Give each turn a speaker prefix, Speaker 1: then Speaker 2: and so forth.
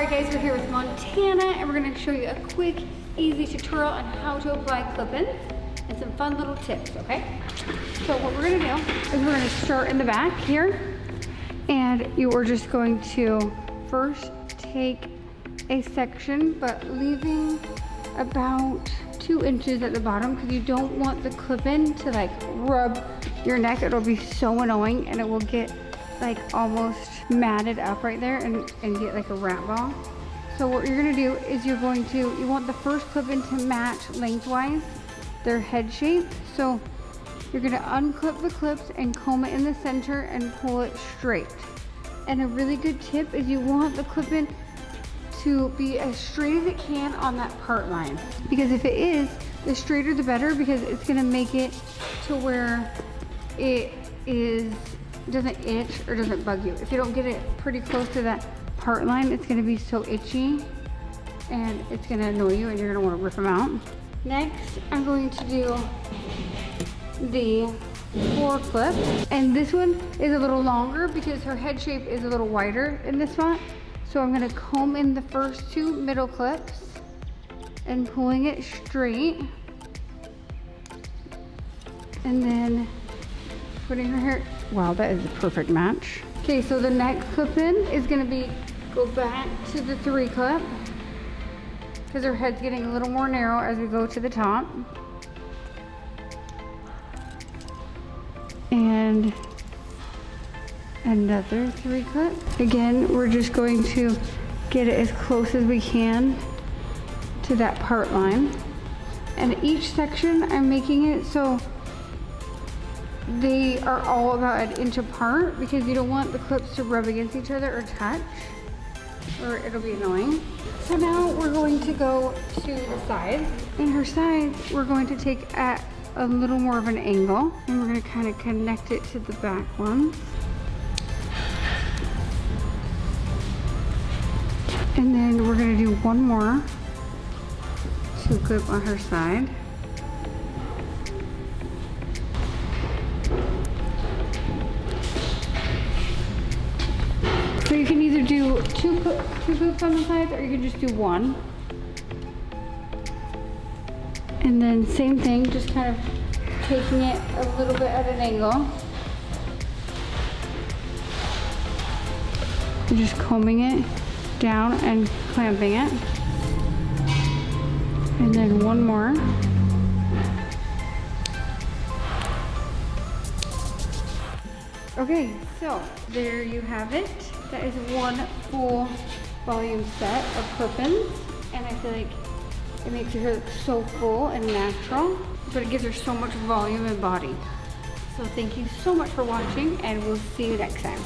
Speaker 1: Alright guys, we're here with Montana and we're going to show you a quick, easy tutorial on how to apply clip-ins and some fun little tips, okay? So what we're going to do is we're going to start in the back here, and you are just going to first take a section but leaving about 2 inches at the bottom because you don't want the clip-in to like rub your neck. It'll be so annoying and it will get like almost matted up right there and get like a rat ball. So what you're gonna do is you want the first clip-in to match lengthwise their head shape. So you're gonna unclip the clips and comb it in the center and pull it straight. And a really good tip is you want the clip-in to be as straight as it can on that part line. Because if it is, the straighter the better, because it's gonna make it to where it doesn't itch or doesn't bug you. If you don't get it pretty close to that part line, it's gonna be so itchy and it's gonna annoy you and you're gonna wanna rip them out. Next, I'm going to do the 4 clip. And this one is a little longer because her head shape is a little wider in this spot. So I'm gonna comb in the first 2 middle clips and pulling it straight. And then putting her hair. Wow, that is a perfect match. Okay, so the next clip-in is gonna go back to the 3 clip because her head's getting a little more narrow as we go to the top. And another 3 clip. Again, we're just going to get it as close as we can to that part line. And each section, I'm making it so they are all about 1 inch apart because you don't want the clips to rub against each other or touch, or it'll be annoying. So now we're going to go to the sides. In her sides, we're going to take at a little more of an angle, and we're going to kind of connect it to the back one. And then we're going to do one more 2 clip on her side. So you can either do 2 clips on the sides or you can just do 1. And then same thing, just kind of taking it a little bit at an angle. And just combing it down and clamping it. And then 1 more. Okay, so there you have it. That is 1 full volume set of clip-ins, and I feel like it makes her look so full and natural, but it gives her so much volume and body. So thank you so much for watching, and we'll see you next time.